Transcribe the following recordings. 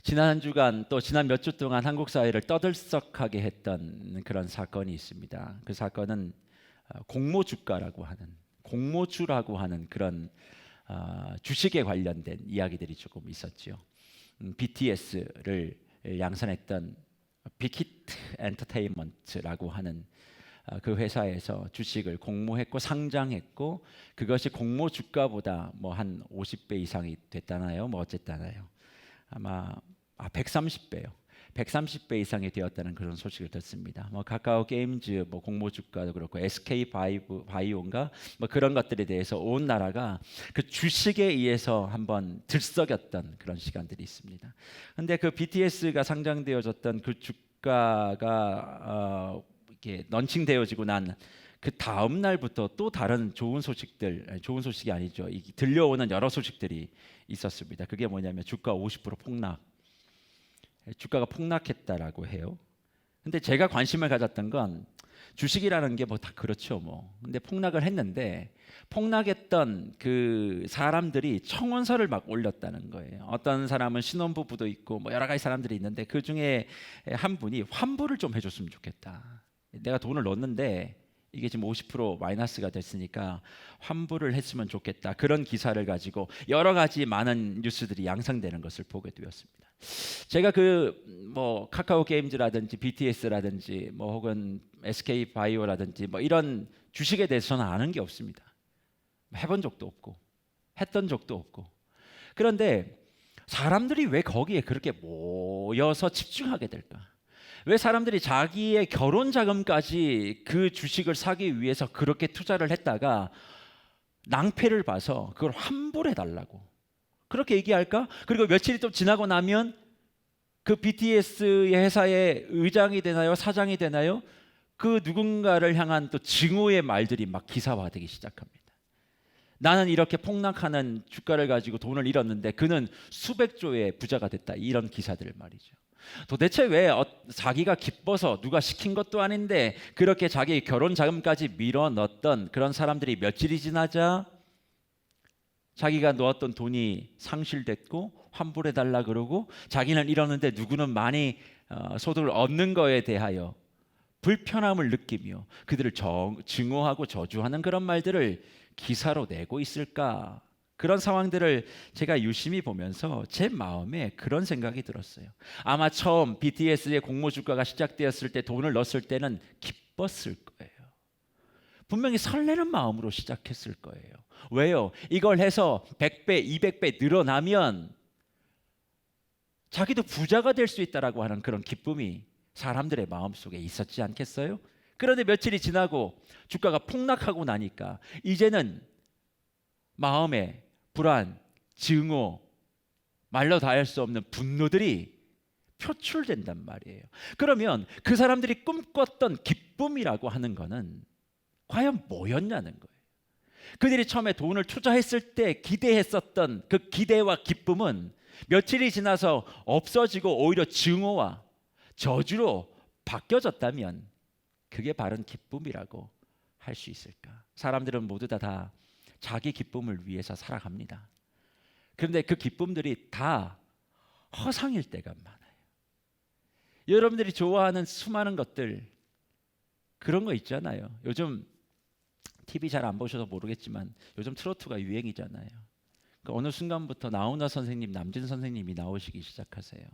지난 한 주간 또 지난 몇 주 동안 한국 사회를 떠들썩하게 했던 그런 사건이 있습니다. 그 사건은 공모주가라고 하는 공모주라고 하는 그런 주식에 관련된 이야기들이 조금 있었죠. BTS를 양산했던 빅히트 엔터테인먼트라고 하는 그 회사에서 주식을 공모했고 상장했고 그것이 공모 주가보다 뭐 한 50배 이상이 됐다나요? 뭐 어쨌다나요? 아마 130배요. 130배 이상이 되었다는 그런 소식을 듣습니다. 뭐 카카오 게임즈 뭐 공모 주가도 그렇고 SK 바이오인가 뭐 그런 것들에 대해서 온 나라가 그 주식에 의해서 한번 들썩였던 그런 시간들이 있습니다. 근데 그 BTS가 상장되어졌던 그 주가가 이렇게 런칭되어지고 난 그 다음 날부터 또 다른 좋은 소식들, 좋은 소식이 아니죠. 들려오는 여러 소식들이 있었습니다. 그게 뭐냐면 주가 50% 폭락. 주가가 폭락했다라고 해요. 근데 제가 관심을 가졌던 건 주식이라는 게 뭐 다 그렇죠, 뭐. 근데 폭락을 했는데 폭락했던 그 사람들이 청원서를 막 올렸다는 거예요. 어떤 사람은 신혼부부도 있고 뭐 여러 가지 사람들이 있는데 그 중에 한 분이 환불을 좀 해줬으면 좋겠다. 내가 돈을 넣었는데 이게 지금 50% 마이너스가 됐으니까 환불을 했으면 좋겠다. 그런 기사를 가지고 여러 가지 많은 뉴스들이 양상되는 것을 보게 되었습니다. 제가 그 뭐 카카오 게임즈라든지 BTS라든지 뭐 혹은 SK 바이오라든지 뭐 이런 주식에 대해서는 아는 게 없습니다. 해본 적도 없고 했던 적도 없고. 그런데 사람들이 왜 거기에 그렇게 모여서 집중하게 될까? 왜 사람들이 자기의 결혼 자금까지 그 주식을 사기 위해서 그렇게 투자를 했다가 낭패를 봐서 그걸 환불해 달라고 그렇게 얘기할까? 그리고 며칠이 또 지나고 나면 그 BTS의 회사의 의장이 되나요? 사장이 되나요? 그 누군가를 향한 또 증오의 말들이 막 기사화되기 시작합니다. 나는 이렇게 폭락하는 주가를 가지고 돈을 잃었는데 그는 수백 조의 부자가 됐다. 이런 기사들 말이죠. 도대체 왜 자기가 기뻐서 누가 시킨 것도 아닌데 그렇게 자기 결혼 자금까지 밀어 넣었던 그런 사람들이 며칠이 지나자 자기가 놓았던 돈이 상실됐고 환불해 달라 그러고 자기는 잃었는데 누구는 많이 소득을 얻는 거에 대하여 불편함을 느끼며 그들을 증오하고 저주하는 그런 말들을 기사로 내고 있을까? 그런 상황들을 제가 유심히 보면서 제 마음에 그런 생각이 들었어요. 아마 처음 BTS의 공모 주가가 시작되었을 때 돈을 넣었을 때는 기뻤을 거예요. 분명히 설레는 마음으로 시작했을 거예요. 왜요? 이걸 해서 100배, 200배 늘어나면 자기도 부자가 될 수 있다라고 하는 그런 기쁨이 사람들의 마음속에 있었지 않겠어요? 그런데 며칠이 지나고 주가가 폭락하고 나니까 이제는 마음에 불안, 증오, 말로 다 할 수 없는 분노들이 표출된단 말이에요. 그러면 그 사람들이 꿈꿨던 기쁨이라고 하는 거는 과연 뭐였냐는 거예요. 그들이 처음에 돈을 투자했을 때 기대했었던 그 기대와 기쁨은 며칠이 지나서 없어지고 오히려 증오와 저주로 바뀌어졌다면 그게 바른 기쁨이라고 할 수 있을까? 사람들은 모두 다 자기 기쁨을 위해서 살아갑니다. 그런데 그 기쁨들이 다 허상일 때가 많아요. 여러분들이 좋아하는 수많은 것들 그런 거 있잖아요. 요즘 TV 잘 안 보셔서 모르겠지만 요즘 트로트가 유행이잖아요. 그러니까 어느 순간부터 나훈아 선생님, 남진 선생님이 나오시기 시작하세요.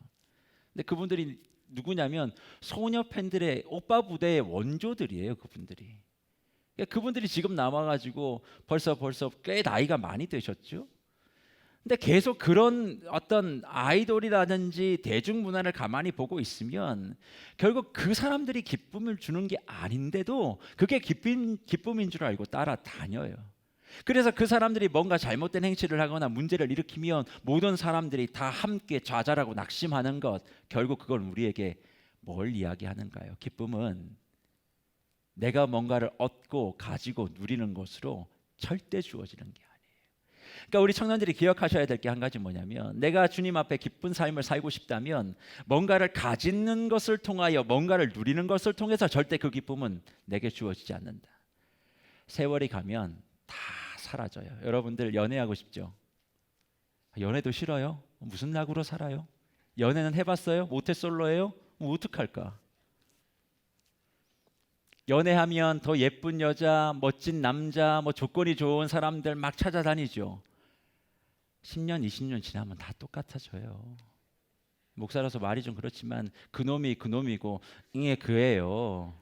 근데 그분들이 누구냐면 소녀 팬들의 오빠 부대의 원조들이에요. 그분들이. 그러니까 그분들이 지금 남아가지고 벌써 꽤 나이가 많이 되셨죠. 근데 계속 그런 어떤 아이돌이라든지 대중문화를 가만히 보고 있으면 결국 그 사람들이 기쁨을 주는 게 아닌데도 그게 기쁨인 줄 알고 따라다녀요. 그래서 그 사람들이 뭔가 잘못된 행실을 하거나 문제를 일으키면 모든 사람들이 다 함께 좌절하고 낙심하는 것, 결국 그건 우리에게 뭘 이야기하는가요? 기쁨은 내가 뭔가를 얻고 가지고 누리는 것으로 절대 주어지는 게 아니에요. 그러니까 우리 청년들이 기억하셔야 될 게 한 가지 뭐냐면 내가 주님 앞에 기쁜 삶을 살고 싶다면 뭔가를 가지는 것을 통하여 뭔가를 누리는 것을 통해서 절대 그 기쁨은 내게 주어지지 않는다. 세월이 가면 다 사라져요. 여러분들 연애하고 싶죠? 연애도 싫어요? 무슨 낙으로 살아요? 연애는 해봤어요? 모태솔로예요? 뭐 어떡할까? 연애하면 더 예쁜 여자, 멋진 남자, 뭐 조건이 좋은 사람들 막 찾아다니죠. 10년, 20년 지나면 다 똑같아져요. 목사라서 말이 좀 그렇지만 그놈이 그놈이고 이게 그예요.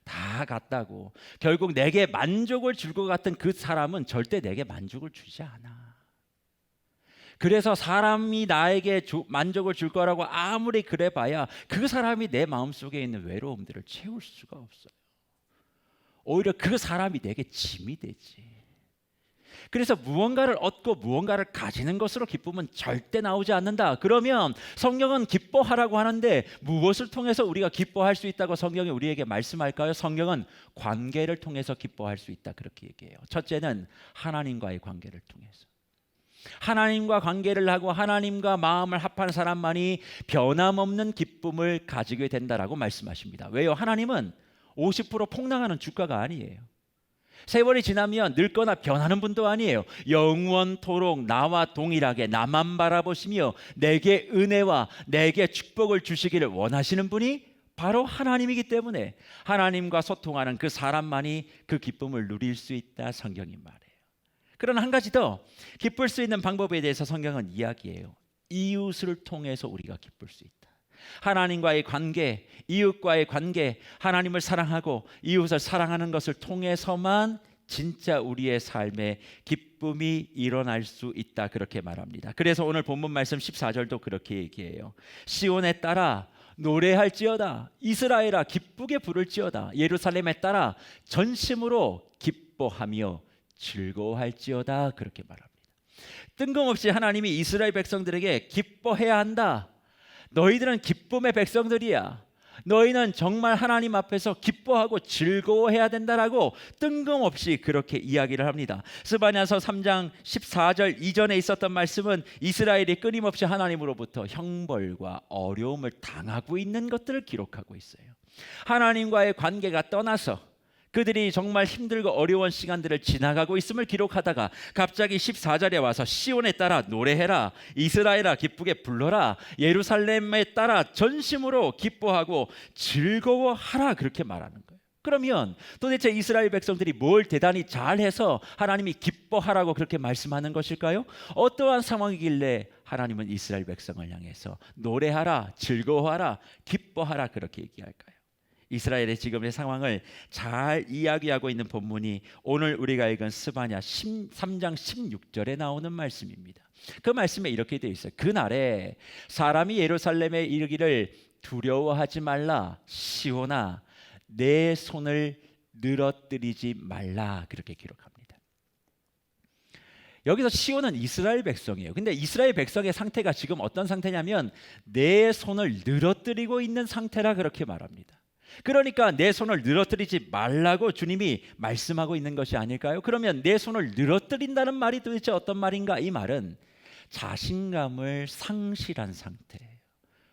다 같다고. 결국 내게 만족을 줄 것 같은 그 사람은 절대 내게 만족을 주지 않아. 그래서 사람이 나에게 만족을 줄 거라고 아무리 그래봐야 그 사람이 내 마음속에 있는 외로움들을 채울 수가 없어요. 오히려 그 사람이 내게 짐이 되지. 그래서 무언가를 얻고 무언가를 가지는 것으로 기쁨은 절대 나오지 않는다. 그러면 성경은 기뻐하라고 하는데 무엇을 통해서 우리가 기뻐할 수 있다고 성경이 우리에게 말씀할까요? 성경은 관계를 통해서 기뻐할 수 있다 그렇게 얘기해요. 첫째는 하나님과의 관계를 통해서. 하나님과 관계를 하고 하나님과 마음을 합한 사람만이 변함없는 기쁨을 가지게 된다라고 말씀하십니다. 왜요? 하나님은 50% 폭락하는 주가가 아니에요. 세월이 지나면 늙거나 변하는 분도 아니에요. 영원토록 나와 동일하게 나만 바라보시며 내게 은혜와 내게 축복을 주시기를 원하시는 분이 바로 하나님이기 때문에 하나님과 소통하는 그 사람만이 그 기쁨을 누릴 수 있다 성경이 말해요. 그러나 한 가지 더 기쁠 수 있는 방법에 대해서 성경은 이야기해요. 이웃을 통해서 우리가 기쁠 수 있다. 하나님과의 관계, 이웃과의 관계, 하나님을 사랑하고 이웃을 사랑하는 것을 통해서만 진짜 우리의 삶에 기쁨이 일어날 수 있다 그렇게 말합니다. 그래서 오늘 본문 말씀 14절도 그렇게 얘기해요. 시온에 따라 노래할지어다. 이스라엘아 기쁘게 부를지어다. 예루살렘에 따라 전심으로 기뻐하며 즐거워할지어다 그렇게 말합니다. 뜬금없이 하나님이 이스라엘 백성들에게 기뻐해야 한다. 너희들은 기쁨의 백성들이야. 너희는 정말 하나님 앞에서 기뻐하고 즐거워해야 된다라고 뜬금없이 그렇게 이야기를 합니다. 스바냐서 3장 14절 이전에 있었던 말씀은 이스라엘이 끊임없이 하나님으로부터 형벌과 어려움을 당하고 있는 것들을 기록하고 있어요. 하나님과의 관계가 떠나서 그들이 정말 힘들고 어려운 시간들을 지나가고 있음을 기록하다가 갑자기 14절에 와서 시온에 따라 노래해라. 이스라엘아 기쁘게 불러라. 예루살렘에 따라 전심으로 기뻐하고 즐거워하라. 그렇게 말하는 거예요. 그러면 도대체 이스라엘 백성들이 뭘 대단히 잘해서 하나님이 기뻐하라고 그렇게 말씀하는 것일까요? 어떠한 상황이길래 하나님은 이스라엘 백성을 향해서 노래하라, 즐거워하라, 기뻐하라 그렇게 얘기할까요? 이스라엘의 지금의 상황을 잘 이야기하고 있는 본문이 오늘 우리가 읽은 스바냐 3장 16절에 나오는 말씀입니다. 그 말씀에 이렇게 되어 있어요. 그날에 사람이 예루살렘에 이르기를 두려워하지 말라. 시온아 내 손을 늘어뜨리지 말라. 그렇게 기록합니다. 여기서 시온은 이스라엘 백성이에요. 근데 이스라엘 백성의 상태가 지금 어떤 상태냐면 내 손을 늘어뜨리고 있는 상태라 그렇게 말합니다. 그러니까 내 손을 늘어뜨리지 말라고 주님이 말씀하고 있는 것이 아닐까요? 그러면 내 손을 늘어뜨린다는 말이 도대체 어떤 말인가? 이 말은 자신감을 상실한 상태예요.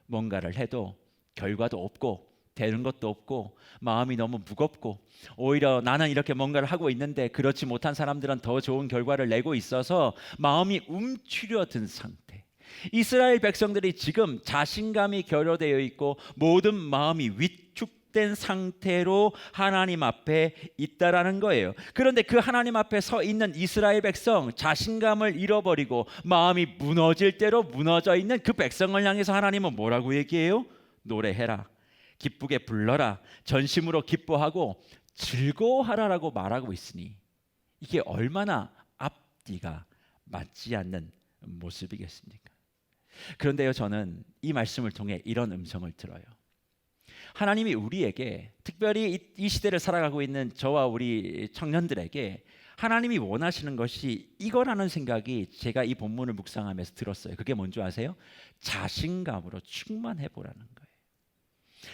뭔가를 해도 결과도 없고 되는 것도 없고 마음이 너무 무겁고 오히려 나는 이렇게 뭔가를 하고 있는데 그렇지 못한 사람들은 더 좋은 결과를 내고 있어서 마음이 움츠려든 상태. 이스라엘 백성들이 지금 자신감이 결여되어 있고 모든 마음이 위축된 상태로 하나님 앞에 있다라는 거예요. 그런데 그 하나님 앞에 서 있는 이스라엘 백성, 자신감을 잃어버리고 마음이 무너질 대로 무너져 있는 그 백성을 향해서 하나님은 뭐라고 얘기해요? 노래해라, 기쁘게 불러라, 전심으로 기뻐하고 즐거워하라라고 말하고 있으니 이게 얼마나 앞뒤가 맞지 않는 모습이겠습니까? 그런데요, 저는 이 말씀을 통해 이런 음성을 들어요. 하나님이 우리에게, 특별히 이 시대를 살아가고 있는 저와 우리 청년들에게 하나님이 원하시는 것이 이거라는 생각이 제가 이 본문을 묵상하면서 들었어요. 그게 뭔지 아세요? 자신감으로 충만해 보라는 거예요.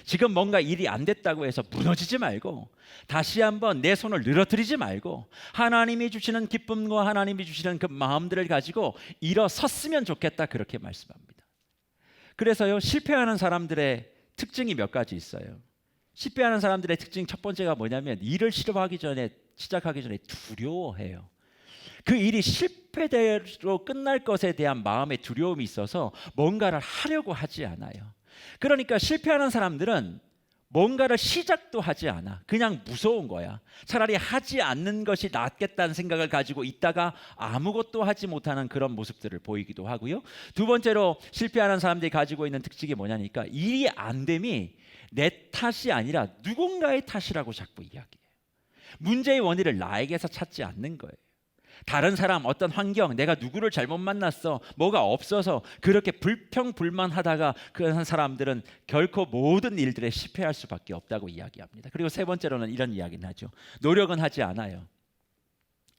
지금 뭔가 일이 안 됐다고 해서 무너지지 말고 다시 한번 내 손을 늘어뜨리지 말고 하나님이 주시는 기쁨과 하나님이 주시는 그 마음들을 가지고 일어섰으면 좋겠다 그렇게 말씀합니다. 그래서요, 실패하는 사람들의 특징이 몇 가지 있어요. 실패하는 사람들의 특징 첫 번째가 뭐냐면 일을 시작하기 전에 두려워해요. 그 일이 실패대로 끝날 것에 대한 마음의 두려움이 있어서 뭔가를 하려고 하지 않아요. 그러니까 실패하는 사람들은 뭔가를 시작도 하지 않아. 그냥 무서운 거야. 차라리 하지 않는 것이 낫겠다는 생각을 가지고 있다가 아무것도 하지 못하는 그런 모습들을 보이기도 하고요. 두 번째로 실패하는 사람들이 가지고 있는 특징이 뭐냐니까 일이 안 됨이 내 탓이 아니라 누군가의 탓이라고 자꾸 이야기해요. 문제의 원인을 나에게서 찾지 않는 거예요. 다른 사람, 어떤 환경, 내가 누구를 잘못 만났어, 뭐가 없어서 그렇게 불평불만하다가 그런 사람들은 결코 모든 일들에 실패할 수밖에 없다고 이야기합니다. 그리고 세 번째로는 이런 이야기는 하죠. 노력은 하지 않아요.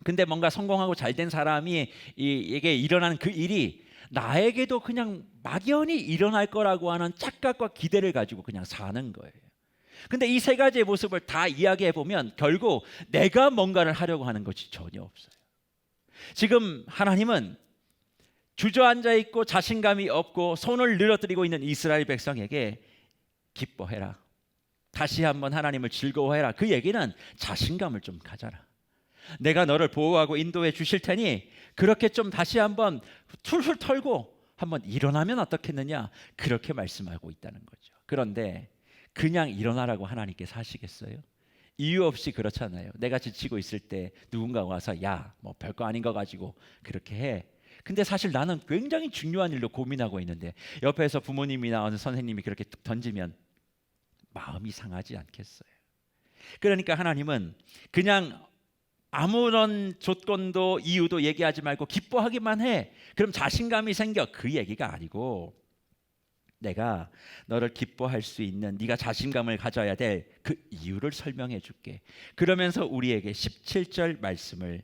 근데 뭔가 성공하고 잘된 사람이 이게 일어나는 그 일이 나에게도 그냥 막연히 일어날 거라고 하는 착각과 기대를 가지고 그냥 사는 거예요. 근데 이 세 가지의 모습을 다 이야기해 보면 결국 내가 뭔가를 하려고 하는 것이 전혀 없어요. 지금 하나님은 주저앉아 있고 자신감이 없고 손을 늘어뜨리고 있는 이스라엘 백성에게 기뻐해라. 다시 한번 하나님을 즐거워해라. 그 얘기는 자신감을 좀 가져라. 내가 너를 보호하고 인도해 주실 테니 그렇게 좀 다시 한번 툴툴 털고 한번 일어나면 어떻겠느냐. 그렇게 말씀하고 있다는 거죠. 그런데 그냥 일어나라고 하나님께서 하시겠어요? 이유 없이 그렇잖아요. 내가 지치고 있을 때 누군가 와서 야, 뭐 별거 아닌 거 가지고 그렇게 해. 근데 사실 나는 굉장히 중요한 일로 고민하고 있는데 옆에서 부모님이나 어느 선생님이 그렇게 툭 던지면 마음이 상하지 않겠어요? 그러니까 하나님은 그냥 아무런 조건도 이유도 얘기하지 말고 기뻐하기만 해. 그럼 자신감이 생겨. 그 얘기가 아니고 내가 너를 기뻐할 수 있는 네가 자신감을 가져야 될 그 이유를 설명해 줄게. 그러면서 우리에게 17절 말씀을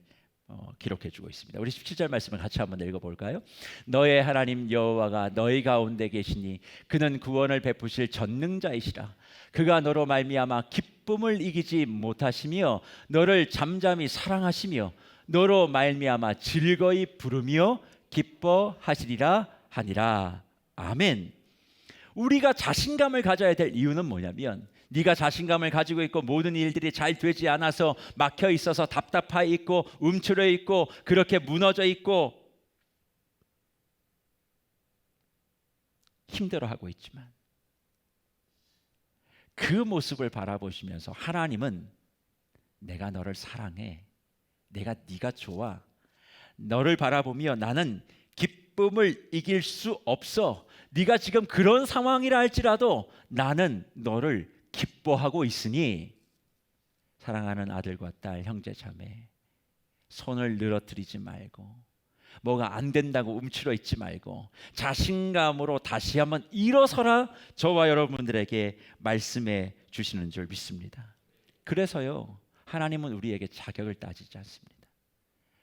기록해 주고 있습니다. 우리 17절 말씀을 같이 한번 읽어볼까요? 너의 하나님 여호와가 너희 가운데 계시니 그는 구원을 베푸실 전능자이시라. 그가 너로 말미암아 기쁨을 이기지 못하시며 너를 잠잠히 사랑하시며 너로 말미암아 즐거이 부르며 기뻐하시리라 하니라. 아멘. 우리가 자신감을 가져야 될 이유는 뭐냐면 네가 자신감을 가지고 있고 모든 일들이 잘 되지 않아서 막혀 있어서 답답해 있고 움츠려 있고 그렇게 무너져 있고 힘들어하고 있지만 그 모습을 바라보시면서 하나님은 내가 너를 사랑해. 내가 네가 좋아. 너를 바라보며 나는 기쁨을 이길 수 없어. 네가 지금 그런 상황이라 할지라도 나는 너를 기뻐하고 있으니 사랑하는 아들과 딸, 형제, 자매 손을 늘어뜨리지 말고 뭐가 안 된다고 움츠러 있지 말고 자신감으로 다시 한번 일어서라. 저와 여러분들에게 말씀해 주시는 줄 믿습니다. 그래서요 하나님은 우리에게 자격을 따지지 않습니다.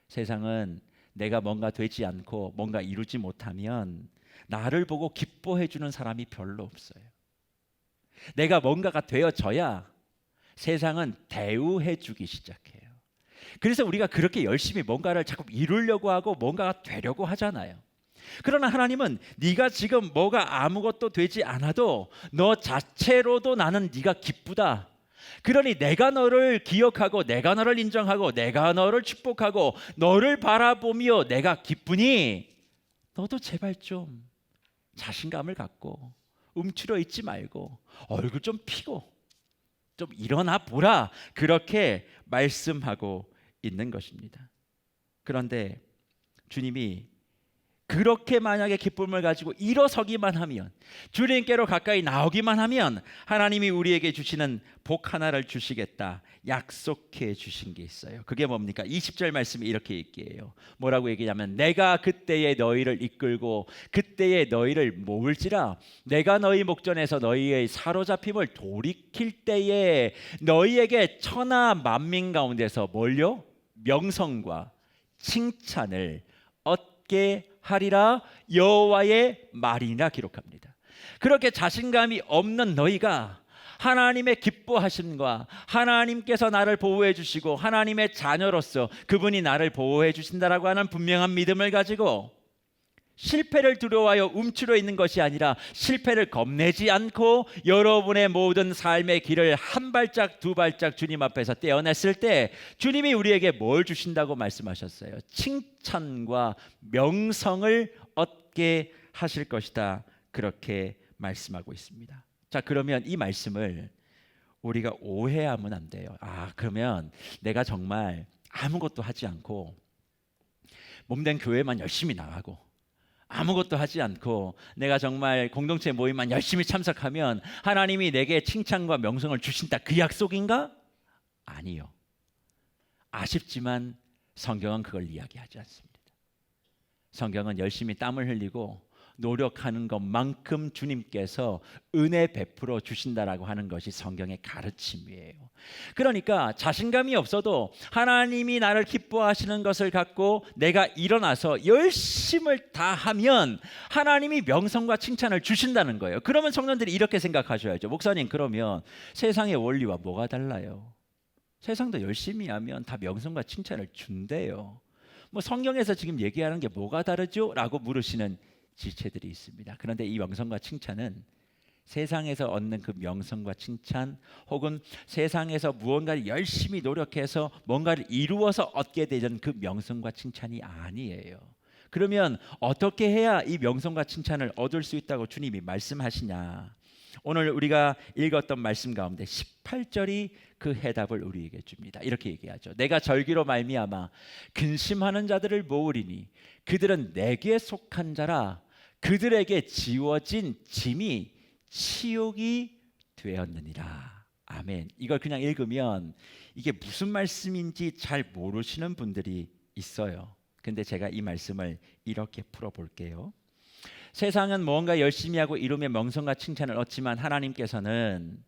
세상은 내가 뭔가 되지 않고 뭔가 이루지 못하면 나를 보고 기뻐해 주는 사람이 별로 없어요. 내가 뭔가가 되어져야 세상은 대우해 주기 시작해요. 그래서 우리가 그렇게 열심히 뭔가를 자꾸 이루려고 하고 뭔가가 되려고 하잖아요. 그러나 하나님은 네가 지금 뭐가 아무것도 되지 않아도 너 자체로도 나는 네가 기쁘다. 그러니 내가 너를 기억하고 내가 너를 인정하고 내가 너를 축복하고 너를 바라보며 내가 기쁘니 너도 제발 좀 자신감을 갖고 움츠러 있지 말고 얼굴 좀 피고 좀 일어나 보라. 그렇게 말씀하고 있는 것입니다. 그런데 주님이 그렇게 만약에 기쁨을 가지고 일어서기만 하면 주님께로 가까이 나오기만 하면 하나님이 우리에게 주시는 복 하나를 주시겠다 약속해 주신 게 있어요. 그게 뭡니까? 20절 말씀이 이렇게 얘기해요. 뭐라고 얘기하냐면 내가 그때에 너희를 이끌고 그때에 너희를 모을지라. 내가 너희 목전에서 너희의 사로잡힘을 돌이킬 때에 너희에게 천하 만민 가운데서 뭘요? 명성과 칭찬을 얻게 하리라. 여호와의 말이라 기록합니다. 그렇게 자신감이 없는 너희가 하나님의 기뻐하심과 하나님께서 나를 보호해 주시고 하나님의 자녀로서 그분이 나를 보호해 주신다라고 하는 분명한 믿음을 가지고 실패를 두려워하여 움츠러 있는 것이 아니라 실패를 겁내지 않고 여러분의 모든 삶의 길을 한 발짝 두 발짝 주님 앞에서 떼어냈을 때 주님이 우리에게 뭘 주신다고 말씀하셨어요? 칭찬과 명성을 얻게 하실 것이다. 그렇게 말씀하고 있습니다. 자, 그러면 이 말씀을 우리가 오해하면 안 돼요. 그러면 내가 정말 아무것도 하지 않고 몸된 교회만 열심히 나가고 아무것도 하지 않고 내가 정말 공동체 모임만 열심히 참석하면 하나님이 내게 칭찬과 명성을 주신다, 그 약속인가? 아니요. 아쉽지만 성경은 그걸 이야기하지 않습니다. 성경은 열심히 땀을 흘리고 노력하는 것만큼 주님께서 은혜 베풀어 주신다라고 하는 것이 성경의 가르침이에요. 그러니까 자신감이 없어도 하나님이 나를 기뻐하시는 것을 갖고 내가 일어나서 열심을 다하면 하나님이 명성과 칭찬을 주신다는 거예요. 그러면 성도들이 이렇게 생각하셔야죠. 목사님, 그러면 세상의 원리와 뭐가 달라요? 세상도 열심히 하면 다 명성과 칭찬을 준대요. 뭐 성경에서 지금 얘기하는 게 뭐가 다르죠? 라고 물으시는 지체들이 있습니다. 그런데 이 명성과 칭찬은 세상에서 얻는 그 명성과 칭찬, 혹은 세상에서 무언가를 열심히 노력해서 뭔가를 이루어서 얻게 되는 그 명성과 칭찬이 아니에요. 그러면 어떻게 해야 이 명성과 칭찬을 얻을 수 있다고 주님이 말씀하시냐? 오늘 우리가 읽었던 말씀 가운데 18절이 그 해답을 우리에게 줍니다. 이렇게 얘기하죠. 내가 절기로 말미암아 근심하는 자들을 모으리니 그들은 내게 속한 자라. 그들에게 지워진 짐이 치욕이 되었느니라. 아멘. 이걸 그냥 읽으면 이게 무슨 말씀인지 잘 모르시는 분들이 있어요. 근데 제가 이 말씀을 이렇게 풀어볼게요. 세상은 뭔가 열심히 하고 이루면 명성과 칭찬을 얻지만 하나님께서는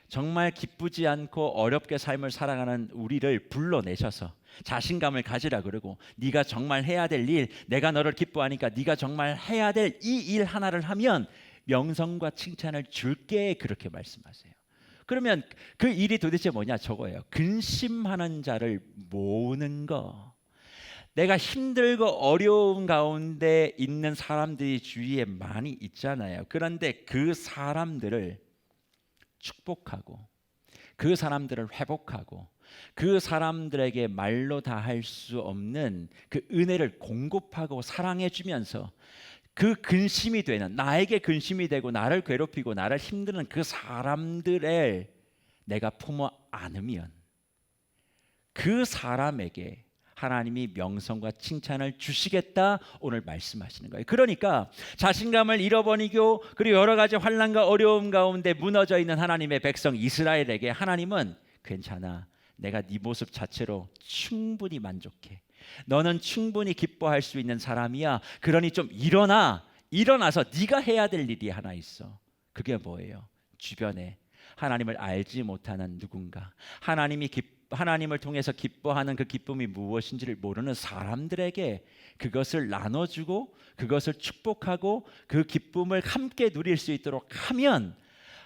정말 기쁘지 않고 어렵게 삶을 살아가는 우리를 불러내셔서 자신감을 가지라 그러고, 네가 정말 해야 될 일, 내가 너를 기뻐하니까 네가 정말 해야 될 이 일 하나를 하면 명성과 칭찬을 줄게, 그렇게 말씀하세요. 그러면 그 일이 도대체 뭐냐? 저거예요. 근심하는 자를 모으는 거. 내가 힘들고 어려운 가운데 있는 사람들이 주위에 많이 있잖아요. 그런데 그 사람들을 축복하고 그 사람들을 회복하고 그 사람들에게 말로 다 할 수 없는 그 은혜를 공급하고 사랑해 주면서 그 근심이 되는, 나에게 근심이 되고 나를 괴롭히고 나를 힘드는 그 사람들을 내가 품어 안으면 그 사람에게 하나님이 명성과 칭찬을 주시겠다, 오늘 말씀하시는 거예요. 그러니까 자신감을 잃어버리고 그리고 여러 가지 환난과 어려움 가운데 무너져 있는 하나님의 백성 이스라엘에게 하나님은 괜찮아, 내가 네 모습 자체로 충분히 만족해, 너는 충분히 기뻐할 수 있는 사람이야. 그러니 좀 일어나서 네가 해야 될 일이 하나 있어. 그게 뭐예요? 주변에 하나님을 알지 못하는 누군가, 하나님을 통해서 기뻐하는 그 기쁨이 무엇인지를 모르는 사람들에게 그것을 나눠주고 그것을 축복하고 그 기쁨을 함께 누릴 수 있도록 하면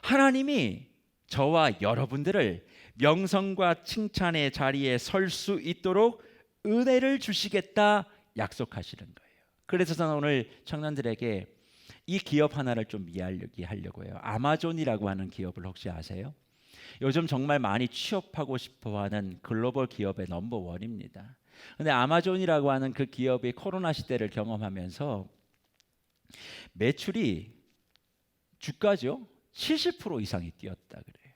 하나님이 저와 여러분들을 명성과 칭찬의 자리에 설 수 있도록 은혜를 주시겠다 약속하시는 거예요. 그래서 저는 오늘 청년들에게 이 기업 하나를 좀 이야기하려고 해요. 아마존이라고 하는 기업을 혹시 아세요? 요즘 정말 많이 취업하고 싶어하는 글로벌 기업의 넘버원입니다. 근데 아마존이라고 하는 그 기업이 코로나 시대를 경험하면서 매출이 주가죠 70% 이상이 뛰었다 그래요.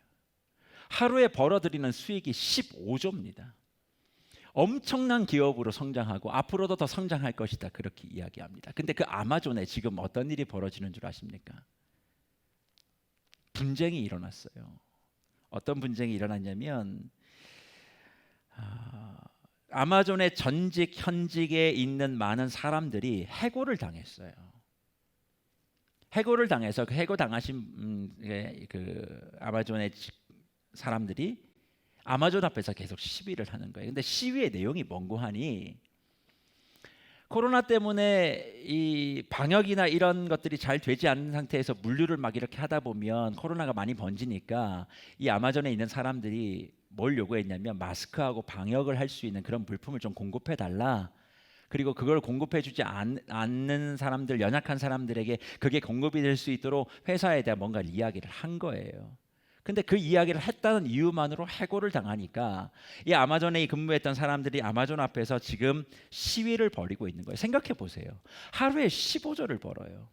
하루에 벌어들이는 수익이 15조입니다. 엄청난 기업으로 성장하고 앞으로도 더 성장할 것이다, 그렇게 이야기합니다. 근데 그 아마존에 지금 어떤 일이 벌어지는 줄 아십니까? 분쟁이 일어났어요. 어떤 분쟁이 일어났냐면 아마존의 현직에 있는 많은 사람들이 해고를 당했어요. 해고를 당해서 그 해고 당하신 그 아마존의 사람들이 아마존 앞에서 계속 시위를 하는 거예요. 근데 시위의 내용이 뭔고 하니, 코로나 때문에 이 방역이나 이런 것들이 잘 되지 않는 상태에서 물류를 막 이렇게 하다 보면 코로나가 많이 번지니까 이 아마존에 있는 사람들이 뭘 요구했냐면 마스크하고 방역을 할 수 있는 그런 물품을 좀 공급해 달라. 그리고 그걸 공급해주지 않는 사람들, 연약한 사람들에게 그게 공급이 될 수 있도록 회사에 대한 뭔가 이야기를 한 거예요. 근데 그 이야기를 했다는 이유만으로 해고를 당하니까 이 아마존에 근무했던 사람들이 아마존 앞에서 지금 시위를 벌이고 있는 거예요. 생각해 보세요. 하루에 15조를 벌어요.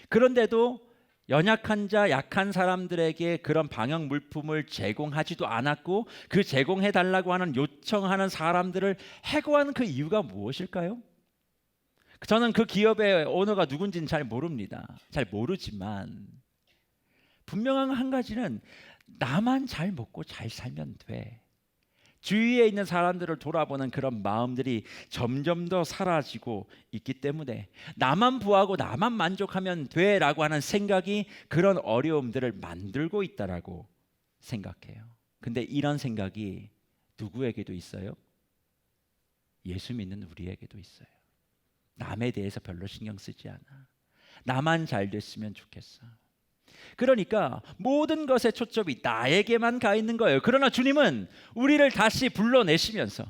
그런데도 연약한 자, 약한 사람들에게 그런 방역 물품을 제공하지도 않았고 그 제공해 달라고 하는 요청하는 사람들을 해고한 그 이유가 무엇일까요? 저는 그 기업의 오너가 누군지는 잘 모릅니다. 잘 모르지만 분명한 한 가지는 나만 잘 먹고 잘 살면 돼. 주위에 있는 사람들을 돌아보는 그런 마음들이 점점 더 사라지고 있기 때문에 나만 부하고 나만 만족하면 돼라고 하는 생각이 그런 어려움들을 만들고 있다라고 생각해요. 근데 이런 생각이 누구에게도 있어요? 예수 믿는 우리에게도 있어요. 남에 대해서 별로 신경 쓰지 않아. 나만 잘 됐으면 좋겠어. 그러니까 모든 것의 초점이 나에게만 가 있는 거예요. 그러나 주님은 우리를 다시 불러내시면서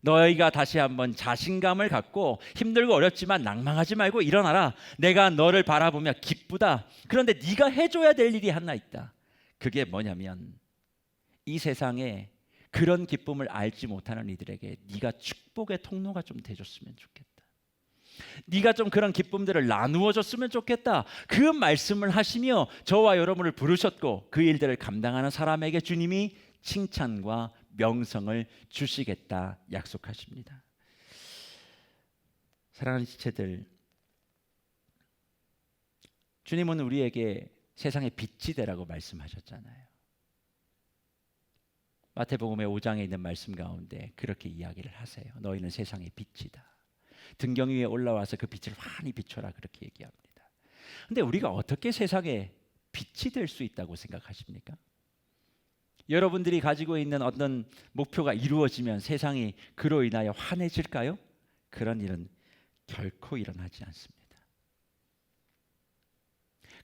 너희가 다시 한번 자신감을 갖고 힘들고 어렵지만 낭망하지 말고 일어나라. 내가 너를 바라보며 기쁘다. 그런데 네가 해줘야 될 일이 하나 있다. 그게 뭐냐면 이 세상에 그런 기쁨을 알지 못하는 이들에게 네가 축복의 통로가 좀 돼줬으면 좋겠다. 네가 좀 그런 기쁨들을 나누어 줬으면 좋겠다. 그 말씀을 하시며 저와 여러분을 부르셨고 그 일들을 감당하는 사람에게 주님이 칭찬과 명성을 주시겠다 약속하십니다. 사랑하는 지체들, 주님은 우리에게 세상의 빛이 되라고 말씀하셨잖아요. 마태복음의 5장에 있는 말씀 가운데 그렇게 이야기를 하세요. 너희는 세상의 빛이다. 등경 위에 올라와서 그 빛을 환히 비춰라 그렇게 얘기합니다. 근데 우리가 어떻게 세상에 빛이 될 수 있다고 생각하십니까? 여러분들이 가지고 있는 어떤 목표가 이루어지면 세상이 그로 인하여 환해질까요? 그런 일은 결코 일어나지 않습니다.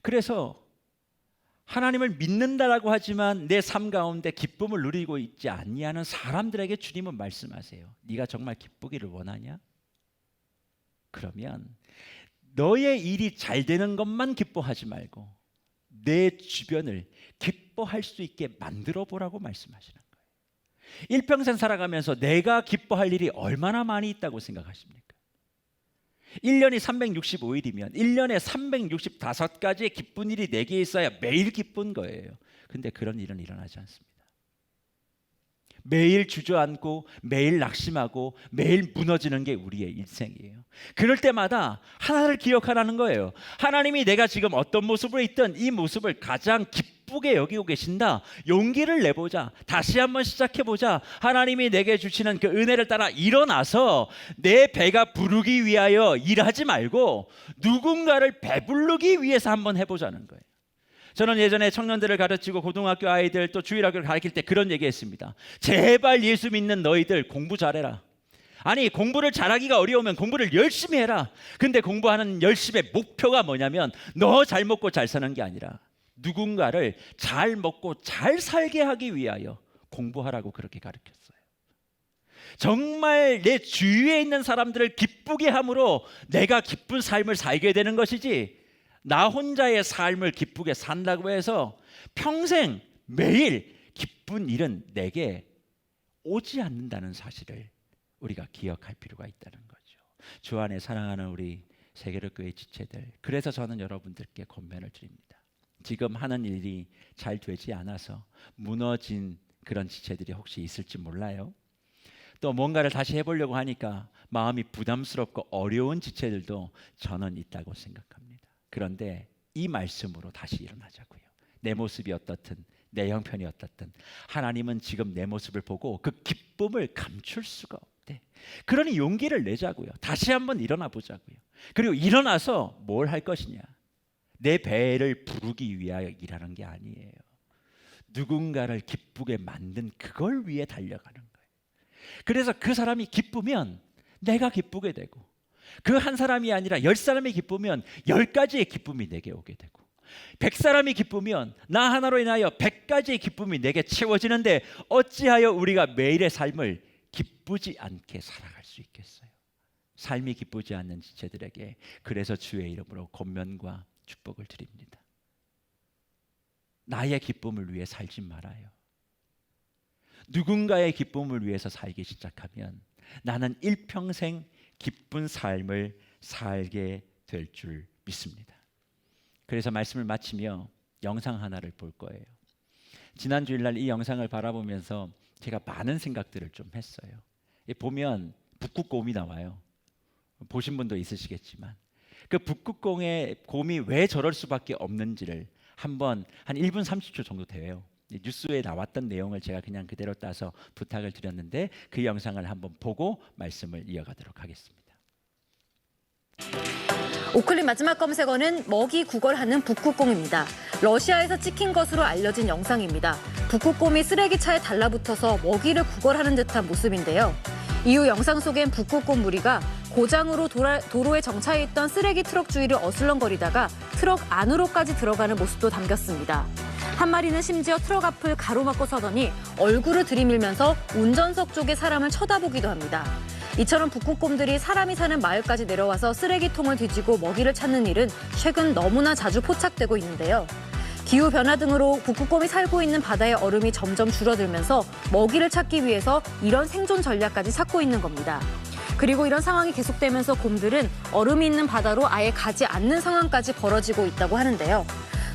그래서 하나님을 믿는다라고 하지만 내 삶 가운데 기쁨을 누리고 있지 아니하는 사람들에게 주님은 말씀하세요. 네가 정말 기쁘기를 원하냐? 그러면 너의 일이 잘 되는 것만 기뻐하지 말고 내 주변을 기뻐할 수 있게 만들어 보라고 말씀하시는 거예요. 일평생 살아가면서 내가 기뻐할 일이 얼마나 많이 있다고 생각하십니까? 1년이 365일이면 1년에 365가지의 기쁜 일이 내게 있어야 매일 기쁜 거예요. 근데 그런 일은 일어나지 않습니다. 매일 주저앉고 매일 낙심하고 매일 무너지는 게 우리의 일생이에요. 그럴 때마다 하나를 기억하라는 거예요. 하나님이 내가 지금 어떤 모습으로 있든 이 모습을 가장 기쁘게 여기고 계신다. 용기를 내보자. 다시 한번 시작해보자. 하나님이 내게 주시는 그 은혜를 따라 일어나서 내 배가 부르기 위하여 일하지 말고 누군가를 배부르기 위해서 한번 해보자는 거예요. 저는 예전에 청년들을 가르치고 고등학교 아이들 또 주일학교를 가르칠 때 그런 얘기했습니다. 제발 예수 믿는 너희들 공부 잘해라. 아니 공부를 잘하기가 어려우면 공부를 열심히 해라. 근데 공부하는 열심의 목표가 뭐냐면 너 잘 먹고 잘 사는 게 아니라 누군가를 잘 먹고 잘 살게 하기 위하여 공부하라고 그렇게 가르쳤어요. 정말 내 주위에 있는 사람들을 기쁘게 함으로 내가 기쁜 삶을 살게 되는 것이지 나 혼자의 삶을 기쁘게 산다고 해서 평생 매일 기쁜 일은 내게 오지 않는다는 사실을 우리가 기억할 필요가 있다는 거죠. 주 안에 사랑하는 우리 세계로교회 지체들, 그래서 저는 여러분들께 권면을 드립니다. 지금 하는 일이 잘 되지 않아서 무너진 그런 지체들이 혹시 있을지 몰라요. 또 뭔가를 다시 해보려고 하니까 마음이 부담스럽고 어려운 지체들도 저는 있다고 생각합니다. 그런데 이 말씀으로 다시 일어나자고요. 내 모습이 어떻든 내 형편이 어떻든 하나님은 지금 내 모습을 보고 그 기쁨을 감출 수가 없대. 그러니 용기를 내자고요. 다시 한번 일어나 보자고요. 그리고 일어나서 뭘 할 것이냐? 내 배를 부르기 위하여 일하는 게 아니에요. 누군가를 기쁘게 만든 그걸 위해 달려가는 거예요. 그래서 그 사람이 기쁘면 내가 기쁘게 되고 그 한 사람이 아니라 10사람이 기쁘면 10가지의 기쁨이 내게 오게 되고 100사람이 기쁘면 나 하나로 인하여 100가지의 기쁨이 내게 채워지는데 어찌하여 우리가 매일의 삶을 기쁘지 않게 살아갈 수 있겠어요? 삶이 기쁘지 않는 지체들에게 그래서 주의 이름으로 권면과 축복을 드립니다. 나의 기쁨을 위해 살지 말아요. 누군가의 기쁨을 위해서 살기 시작하면 나는 일평생 기쁜 삶을 살게 될 줄 믿습니다. 그래서 말씀을 마치며 영상 하나를 볼 거예요. 지난 주일날 이 영상을 바라보면서 제가 많은 생각들을 좀 했어요. 보면 북극곰이 나와요. 보신 분도 있으시겠지만 그 북극곰의 곰이 왜 저럴 수밖에 없는지를 한번 한 1분 30초 정도 돼요. 뉴스에 나왔던 내용을 제가 그냥 그대로 따서 부탁을 드렸는데 그 영상을 한번 보고 말씀을 이어가도록 하겠습니다. 오클릭 마지막 검색어는 먹이 구걸하는 북극곰입니다. 러시아에서 찍힌 것으로 알려진 영상입니다. 북극곰이 쓰레기차에 달라붙어서 먹이를 구걸하는 듯한 모습인데요. 이후 영상 속엔 북극곰 무리가 고장으로 도로에 정차해 있던 쓰레기 트럭 주위를 어슬렁거리다가 트럭 안으로까지 들어가는 모습도 담겼습니다. 한 마리는 심지어 트럭 앞을 가로막고 서더니 얼굴을 들이밀면서 운전석 쪽의 사람을 쳐다보기도 합니다. 이처럼 북극곰들이 사람이 사는 마을까지 내려와서 쓰레기통을 뒤지고 먹이를 찾는 일은 최근 너무나 자주 포착되고 있는데요. 기후변화 등으로 북극곰이 살고 있는 바다의 얼음이 점점 줄어들면서 먹이를 찾기 위해서 이런 생존 전략까지 찾고 있는 겁니다. 그리고 이런 상황이 계속되면서 곰들은 얼음이 있는 바다로 아예 가지 않는 상황까지 벌어지고 있다고 하는데요.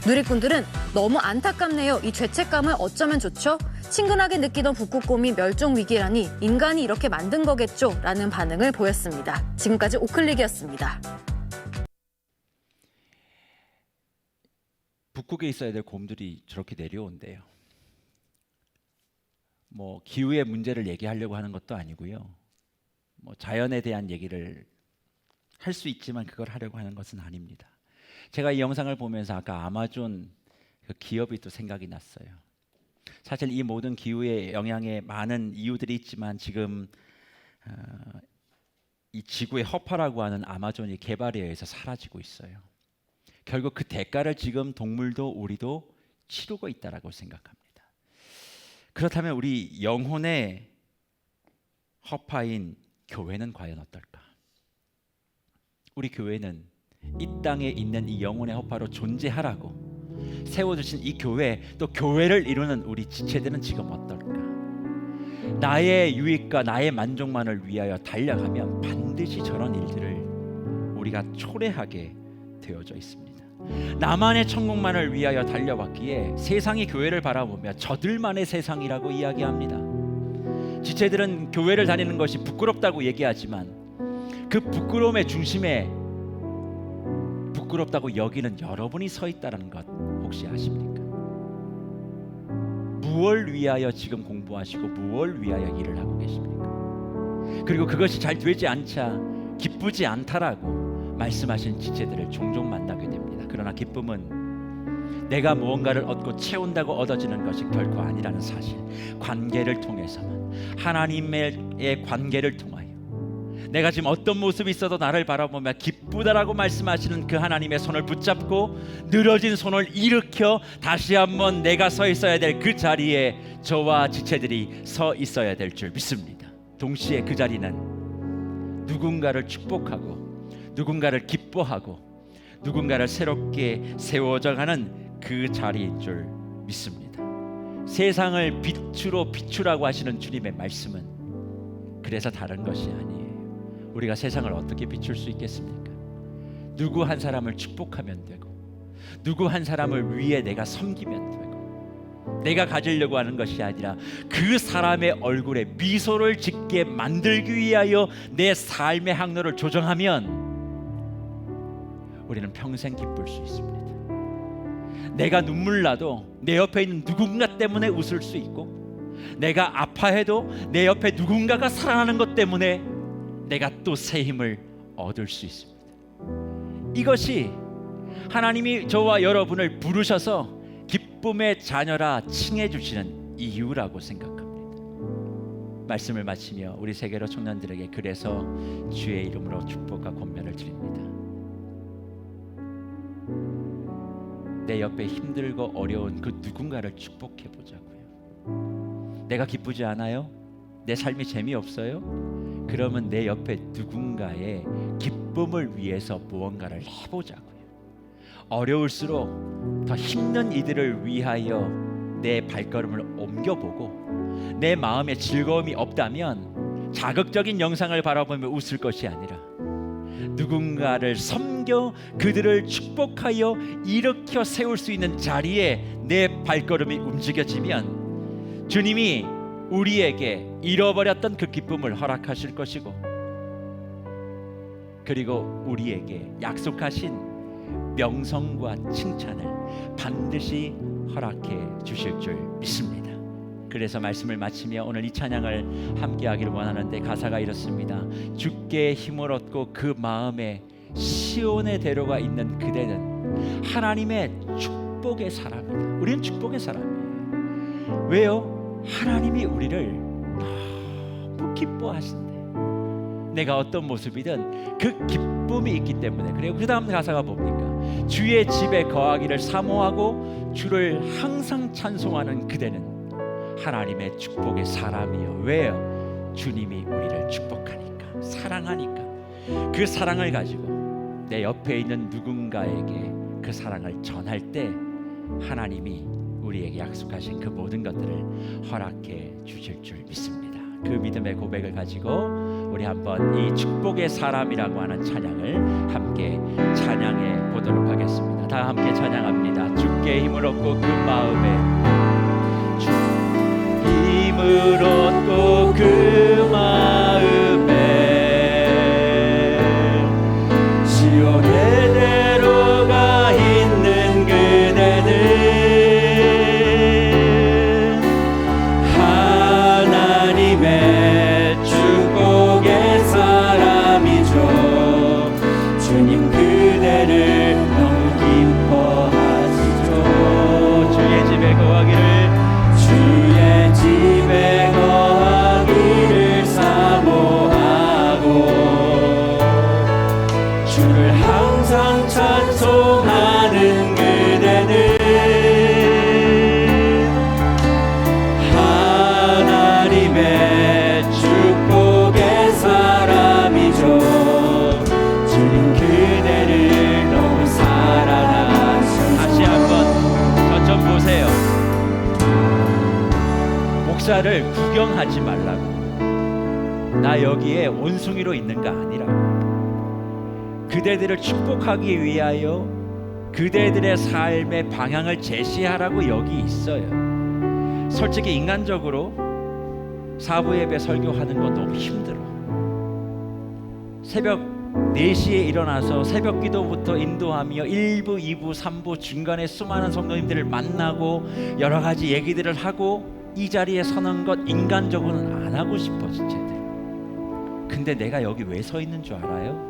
누리꾼들은 너무 안타깝네요. 이 죄책감을 어쩌면 좋죠? 친근하게 느끼던 북극곰이 멸종 위기라니 인간이 이렇게 만든 거겠죠? 라는 반응을 보였습니다. 지금까지 오클릭이었습니다. 북극에 있어야 될 곰들이 저렇게 내려온대요. 기후의 문제를 얘기하려고 하는 것도 아니고요. 자연에 대한 얘기를 할 수 있지만 그걸 하려고 하는 것은 아닙니다. 제가 이 영상을 보면서 아까 아마존 그 기업이 또 생각이 났어요. 사실 이 모든 기후의 영향에 많은 이유들이 있지만 지금 이 지구의 허파라고 하는 아마존이 개발에 의해서 사라지고 있어요. 결국 그 대가를 지금 동물도 우리도 치르고 있다라고 생각합니다. 그렇다면 우리 영혼의 허파인 교회는 과연 어떨까? 우리 교회는 이 땅에 있는 이 영혼의 허파로 존재하라고 세워주신 이 교회, 또 교회를 이루는 우리 지체들은 지금 어떨까? 나의 유익과 나의 만족만을 위하여 달려가면 반드시 저런 일들을 우리가 초래하게 되어져 있습니다. 나만의 천국만을 위하여 달려왔기에 세상이 교회를 바라보며 저들만의 세상이라고 이야기합니다. 지체들은 교회를 다니는 것이 부끄럽다고 얘기하지만 그 부끄러움의 중심에 부끄럽다고 여기는 여러분이 서 있다는 것 혹시 아십니까? 무엇을 위하여 지금 공부하시고 무엇을 위하여 일을 하고 계십니까? 그리고 그것이 잘 되지 않자 기쁘지 않다라고 말씀하신 지체들을 종종 만나게 됩니다. 그러나 기쁨은 내가 무언가를 얻고 채운다고 얻어지는 것이 결코 아니라는 사실, 관계를 통해서만, 하나님의 관계를 통하여 내가 지금 어떤 모습이 있어도 나를 바라보며 기쁘다라고 말씀하시는 그 하나님의 손을 붙잡고 늘어진 손을 일으켜 다시 한번 내가 서 있어야 될 그 자리에 저와 지체들이 서 있어야 될 줄 믿습니다. 동시에 그 자리는 누군가를 축복하고 누군가를 기뻐하고 누군가를 새롭게 세워져가는 그 자리인 줄 믿습니다. 세상을 빛으로 비추라고 하시는 주님의 말씀은 그래서 다른 것이 아니에요. 우리가 세상을 어떻게 비출 수 있겠습니까? 누구 한 사람을 축복하면 되고 누구 한 사람을 위해 내가 섬기면 되고 내가 가지려고 하는 것이 아니라 그 사람의 얼굴에 미소를 짓게 만들기 위하여 내 삶의 항로를 조정하면 우리는 평생 기쁠 수 있습니다. 내가 눈물 나도 내 옆에 있는 누군가 때문에 웃을 수 있고 내가 아파해도 내 옆에 누군가가 살아나는 것 때문에 내가 또 새 힘을 얻을 수 있습니다. 이것이 하나님이 저와 여러분을 부르셔서 기쁨의 자녀라 칭해 주시는 이유라고 생각합니다. 말씀을 마치며 우리 세계로 청년들에게 그래서 주의 이름으로 축복과 권면을 드립니다. 내 옆에 힘들고 어려운 그 누군가를 축복해 보자고요. 내가 기쁘지 않아요? 내 삶이 재미없어요? 그러면 내 옆에 누군가의 기쁨을 위해서 무언가를 해보자고요. 어려울수록 더 힘든 이들을 위하여 내 발걸음을 옮겨보고, 내 마음에 즐거움이 없다면 자극적인 영상을 바라보며 웃을 것이 아니라 누군가를 섬겨 그들을 축복하여 일으켜 세울 수 있는 자리에 내 발걸음이 움직여지면 주님이 우리에게 잃어버렸던 그 기쁨을 허락하실 것이고, 그리고 우리에게 약속하신 명성과 칭찬을 반드시 허락해 주실 줄 믿습니다. 그래서 말씀을 마치며 오늘 이 찬양을 함께 하기를 원하는데, 가사가 이렇습니다. 주께 힘을 얻고 그 마음에 시온의 대로가 있는 그대는 하나님의 축복의 사람이다. 우리는 축복의 사람이에요. 왜요? 하나님이 우리를 너무 기뻐하신대. 내가 어떤 모습이든 그 기쁨이 있기 때문에. 그래요. 그 다음 가사가 뭡니까? 주의 집에 거하기를 사모하고 주를 항상 찬송하는 그대는 하나님의 축복의 사람이요. 왜요? 주님이 우리를 축복하니까, 사랑하니까. 그 사랑을 가지고 내 옆에 있는 누군가에게 그 사랑을 전할 때 하나님이 우리에게 약속하신 그 모든 것들을 허락해 주실 줄 믿습니다. 그 믿음의 고백을 가지고 우리 한번 이 축복의 사람이라고 하는 찬양을 함께 찬양해 보도록 하겠습니다. 다 함께 찬양합니다. 주께 힘을 얻고 그 마음에, 힘을 얻고 그 마음에 시온의 대로가 있는 그대는 하나님의 축복의 사람이죠. 주님 그대를 너무 기뻐하시죠. 주의 집에 거하기를, 주의 집에 거하기를 사모하고 주를 항상 찬송하는 그대는 하나님의 축복의 사람이죠. 주님 그대를 너무 사랑하시죠. 다시 한번 저점 보세요. 목사를 구경하지 말라고, 나 여기에 원숭이로 있는 거 아니라고. 그대들을 축복하기 위하여 그대들의 삶의 방향을 제시하라고 여기 있어요. 솔직히 인간적으로 사부 예배 설교하는 건 너무 힘들어. 새벽 4시에 일어나서 새벽 기도부터 인도하며 1부, 2부, 3부 중간에 수많은 성도님들을 만나고 여러 가지 얘기들을 하고 이 자리에 서는 것 인간적으로는 안 하고 싶어 제대로. 근데 내가 여기 왜 서 있는 줄 알아요?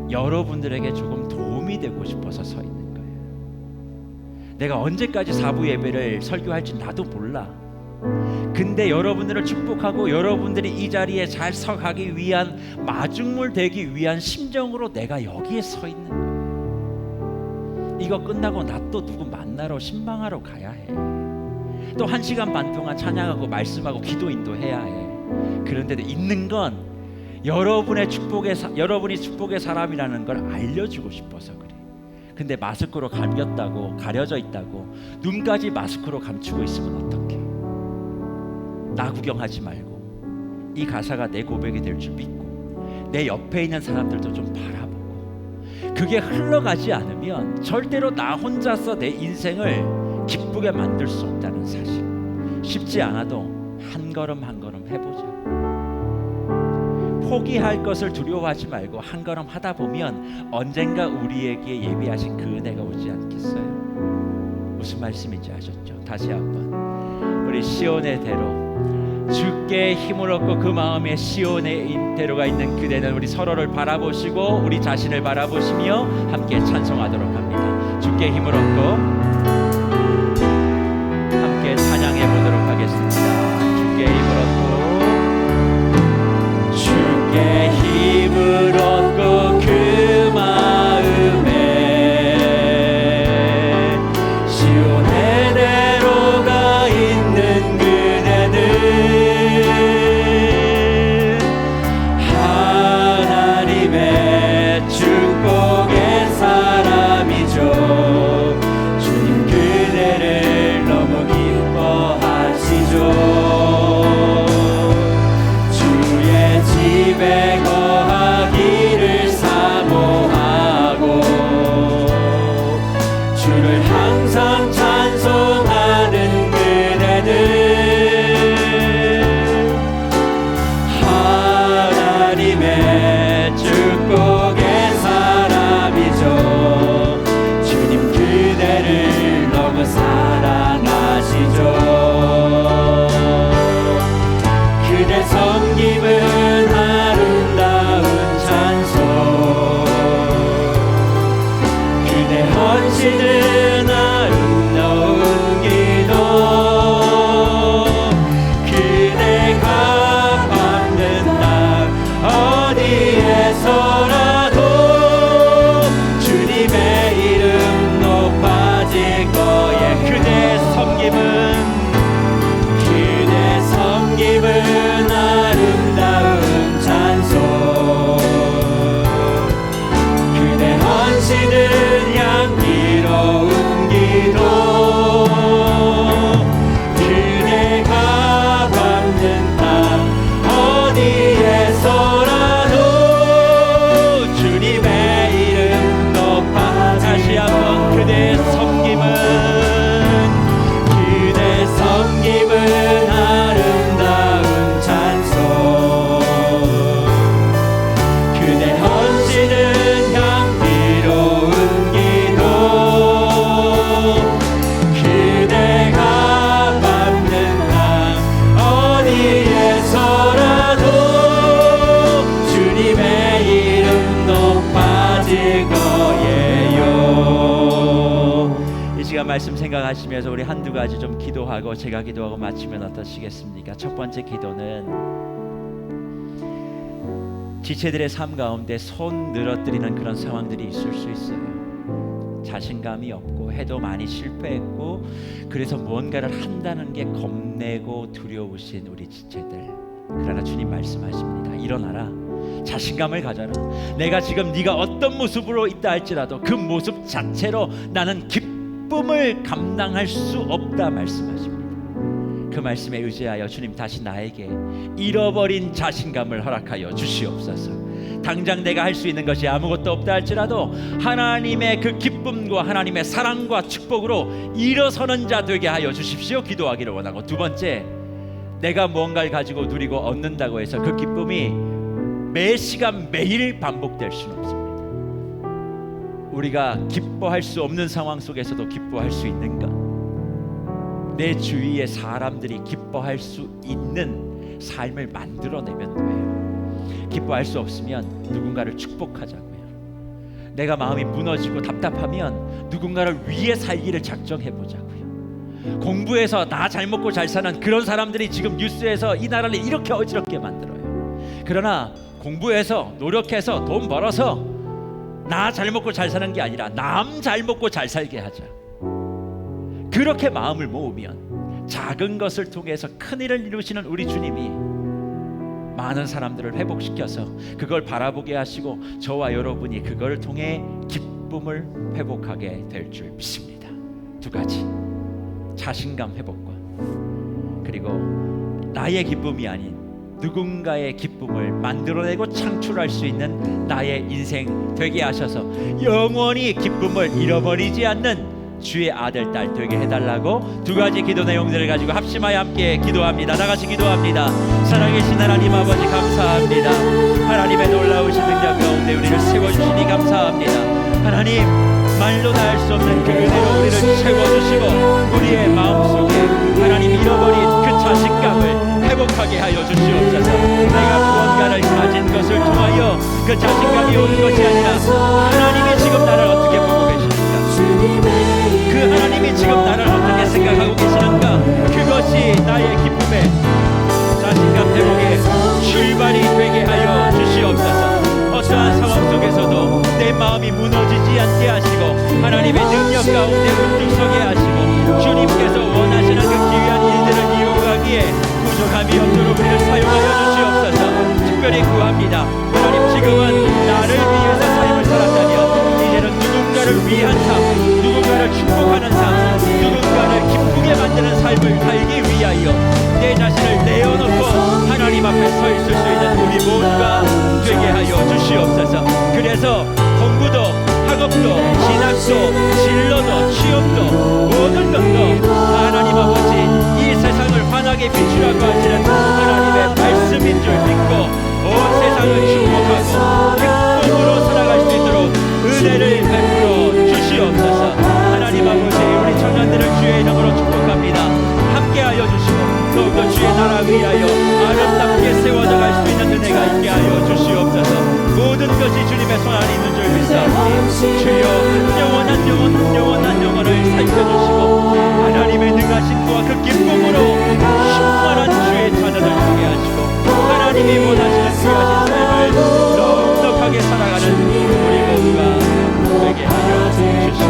여러분들에게 조금 도움이 되고 싶어서 서 있는 거예요. 내가 언제까지 사부 예배를 설교할지 나도 몰라. 근데 여러분들을 축복하고 여러분들이 이 자리에 잘 서가기 위한 마중물 되기 위한 심정으로 내가 여기에 서 있는 거예요. 이거 끝나고 나 또 누구 만나러 신방하러 가야 해. 또 1시간 반 동안 찬양하고 말씀하고 기도 인도해야 해. 그런데도 있는 건 여러분이 축복의 사람이라는 걸 알려주고 싶어서 그래. 근데 마스크로 가려져 있다고 눈까지 마스크로 감추고 있으면 어떡해. 나 구경하지 말고 이 가사가 내 고백이 될 줄 믿고 내 옆에 있는 사람들도 좀 바라보고, 그게 흘러가지 않으면 절대로 나 혼자서 내 인생을 기쁘게 만들 수 없다는 사실. 쉽지 않아도 한 걸음 한 걸음 해보자. 포기할 것을 두려워하지 말고 한 걸음 하다 보면 언젠가 우리에게 예비하신 그 은혜가 오지 않겠어요? 무슨 말씀인지 아셨죠? 다시 한번 우리 시온의 대로, 주께 힘을 얻고 그 마음에 시온의 대로가 있는 그대는 우리 서로를 바라보시고 우리 자신을 바라보시며 함께 찬송하도록 합니다. 주께 힘을 얻고 함께 찬양해 보도록 하겠습니다. 주께 힘을 얻고, 주께 힘을 얻고 그 마음에 시온의 대로가 있는 그대는 항상 찬송하는 그대들 하나님의 축복의 사람이죠. 주님 그대를 너무 사랑하시죠. 그대 섬김은 아름다운 찬송, 그대 헌신은 아름다운 기도, 그대가 밟는 땅 어디에서라도 주님의 이름 높아질 거에 그대 섬김은 아름다운 찬송, 그대 헌신은 향기로운 기도, 그대가 밟는 땅 어디에서라도 주님의 이름 높아. 다시 한번 그대의 섬김은 아름다운 찬송, 그대 헌신은 향기로운 기도, 그대가 밟는 땅 어디에서라도 주님의 이름 높아질 거예요. 이 시간 말씀 생각하시면서 우리 한두 가지 좀 기도하고 제가 기도하고 마치면 어떠시겠습니까? 첫 번째 기도는 지체들의 삶 가운데 손 늘어뜨리는 그런 상황들이 있을 수 있어요. 자신감이 없고 해도 많이 실패했고 그래서 무언가를 한다는 게 겁내고 두려우신 우리 지체들, 그러나 주님 말씀하십니다. 일어나라, 자신감을 가져라. 내가 지금 네가 어떤 모습으로 있다 할지라도 그 모습 자체로 나는 기쁨을 감당할 수 없다 말씀하십니다. 그 말씀에 의지하여 주님 다시 나에게 잃어버린 자신감을 허락하여 주시옵소서. 당장 내가 할 수 있는 것이 아무것도 없다 할지라도 하나님의 그 기쁨과 하나님의 사랑과 축복으로 일어서는 자 되게 하여 주십시오. 기도하기를 원하고, 두 번째, 내가 무언가를 가지고 누리고 얻는다고 해서 그 기쁨이 매 시간 매일 반복될 수는 없습니다. 우리가 기뻐할 수 없는 상황 속에서도 기뻐할 수 있는가? 내 주위의 사람들이 기뻐할 수 있는 삶을 만들어내면 돼요. 기뻐할 수 없으면 누군가를 축복하자고요. 내가 마음이 무너지고 답답하면 누군가를 위해 살기를 작정해보자고요. 공부해서 나 잘 먹고 잘 사는 그런 사람들이 지금 뉴스에서 이 나라를 이렇게 어지럽게 만들어요. 그러나 공부해서 노력해서 돈 벌어서 나 잘 먹고 잘 사는 게 아니라 남 잘 먹고 잘 살게 하자. 그렇게 마음을 모으면 작은 것을 통해서 큰 일을 이루시는 우리 주님이 많은 사람들을 회복시켜서 그걸 바라보게 하시고 저와 여러분이 그걸 통해 기쁨을 회복하게 될 줄 믿습니다. 두 가지, 자신감 회복과 그리고 나의 기쁨이 아닌 누군가의 기쁨을 만들어내고 창출할 수 있는 나의 인생 되게 하셔서 영원히 기쁨을 잃어버리지 않는 주의 아들 딸 되게 해달라고 두 가지 기도 내용들을 가지고 합심하여 함께 기도합니다. 나같이 기도합니다. 살아계신 하나님 아버지 감사합니다. 하나님의 놀라우신 능력 가운데 우리를 세워주시니 감사합니다. 하나님, 말로 다 할 수 없는 그 은혜로 우리를 채워주시고 우리의 마음속에 하나님 잃어버린 그 자신감을 회복하게 하여 주시옵소서. 내가 무언가를 가진 것을 통하여 그 자신감이 오는 것이 아니라 하나님이 지금 나를 어떻게 보고 계십니까? 그 하나님이 지금 나를 어떻게 생각하고 계시는가? 그것이 나의 기쁨의 자신감 회복의 출발이 되게 하여 주시옵소서. 어떠한 상황 속에서도 내 마음이 무너지지 않게 하시고 하나님의 능력 가운데 우뚝서게 하시고 주님께서 원하시는 그 귀한 일들을 이루어가기에 부족함이 없도록 우리를 사용하여 주시옵소서. 특별히 구합니다. 하나님, 지금은 나를 위해서 삶을 살았다면 이제는 누군가를 위한 삶, 누군가를 축복하는 삶, 누군가를 기쁘게 만드는 삶을 살기 위하여 내 자신을 내어놓고 하나님 앞에 서 있을 수 있는 우리 모두가 되게 하여 주시옵소서. 그래서 공부도 학업도 신학도 진로도 취업도 모든 것도 하나님 아버지 이 세상을 환하게 비추라고 하시는 하나님의 말씀인 줄 믿고 온 세상을 축복하고 기쁨으로 살아갈 수 있도록 은혜를 베풀어 주시옵소서. 하나님 아버지 우리 청년들을 주의 이름으로 축복합니다. 함께하여 주시고 더욱더 주의 나라 위하여 아름답게 세워져 갈 수 있는 은혜가 있게 하여 주시옵소서. 모든 것이 주님의 손 안에 있는 줄 믿사오니 주여 한 영혼을 살펴주시고 하나님의 능하심과 그 기쁨으로 충만한 주의 자녀들 되게 하시고 하나님이 원하시는 귀하신 삶을 넉넉하게 살아가는 우리 모두가 되게 하여 주시옵소서.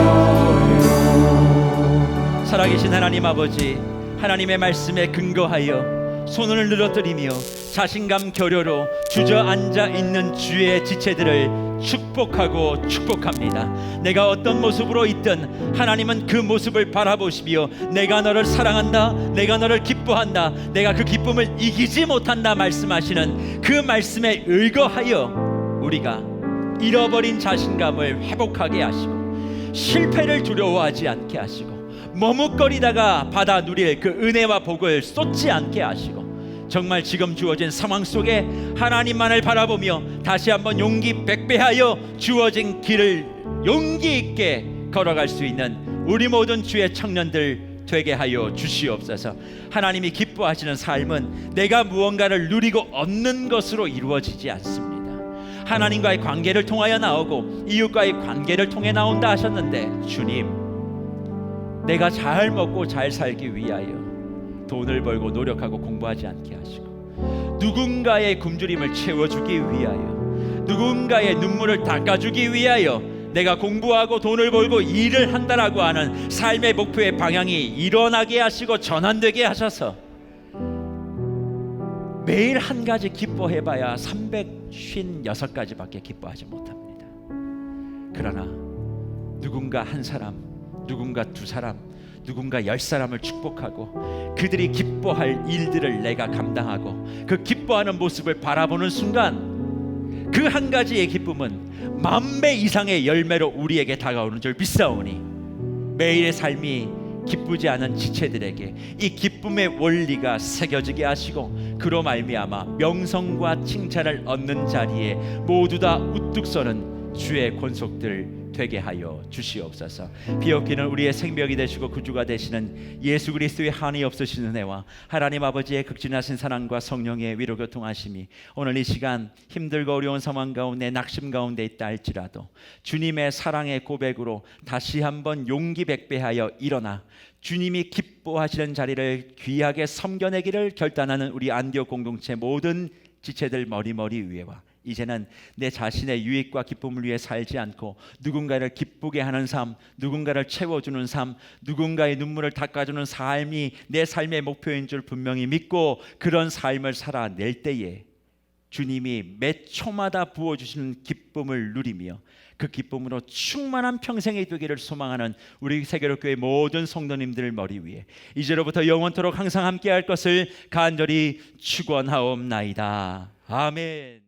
살아계신 하나님 아버지, 하나님의 말씀에 근거하여 손을 늘어뜨리며 자신감 결여로 주저앉아 있는 주의 지체들을 축복하고 축복합니다. 내가 어떤 모습으로 있든 하나님은 그 모습을 바라보시며 내가 너를 사랑한다, 내가 너를 기뻐한다, 내가 그 기쁨을 이기지 못한다 말씀하시는 그 말씀에 의거하여 우리가 잃어버린 자신감을 회복하게 하시고 실패를 두려워하지 않게 하시고 머뭇거리다가 받아 누릴 그 은혜와 복을 쏟지 않게 하시고 정말 지금 주어진 상황 속에 하나님만을 바라보며 다시 한번 용기 백배하여 주어진 길을 용기 있게 걸어갈 수 있는 우리 모든 주의 청년들 되게 하여 주시옵소서. 하나님이 기뻐하시는 삶은 내가 무언가를 누리고 얻는 것으로 이루어지지 않습니다. 하나님과의 관계를 통하여 나오고 이웃과의 관계를 통해 나온다 하셨는데 주님, 내가 잘 먹고 잘 살기 위하여 돈을 벌고 노력하고 공부하지 않게 하시고 누군가의 굶주림을 채워주기 위하여 누군가의 눈물을 닦아주기 위하여 내가 공부하고 돈을 벌고 일을 한다라고 하는 삶의 목표의 방향이 일어나게 하시고 전환되게 하셔서 매일 한 가지 기뻐해봐야 356가지밖에 기뻐하지 못합니다. 그러나 누군가 한 사람, 누군가 두 사람, 누군가 10사람을 축복하고 그들이 기뻐할 일들을 내가 감당하고 그 기뻐하는 모습을 바라보는 순간 그 한 가지의 기쁨은 10,000배 이상의 열매로 우리에게 다가오는 줄 믿사오니 매일의 삶이 기쁘지 않은 지체들에게 이 기쁨의 원리가 새겨지게 하시고 그로 말미암아 명성과 칭찬을 얻는 자리에 모두 다 우뚝 서는 주의 권속들 되게 하여 주시옵소서. 비옵기는 우리의 생명이 되시고 구주가 되시는 예수 그리스도의 한이 없으신 은혜와 하나님 아버지의 극진하신 사랑과 성령의 위로 교통하심이 오늘 이 시간 힘들고 어려운 상황 가운데 낙심 가운데 있다 할지라도 주님의 사랑의 고백으로 다시 한번 용기 백배하여 일어나 주님이 기뻐하시는 자리를 귀하게 섬겨내기를 결단하는 우리 안디옥 공동체 모든 지체들 머리 위에와 이제는 내 자신의 유익과 기쁨을 위해 살지 않고 누군가를 기쁘게 하는 삶, 누군가를 채워주는 삶, 누군가의 눈물을 닦아주는 삶이 내 삶의 목표인 줄 분명히 믿고 그런 삶을 살아낼 때에 주님이 매 초마다 부어주시는 기쁨을 누리며 그 기쁨으로 충만한 평생이 되기를 소망하는 우리 세계로교회 모든 성도님들 머리 위에 이제로부터 영원토록 항상 함께할 것을 간절히 축원하옵나이다. 아멘.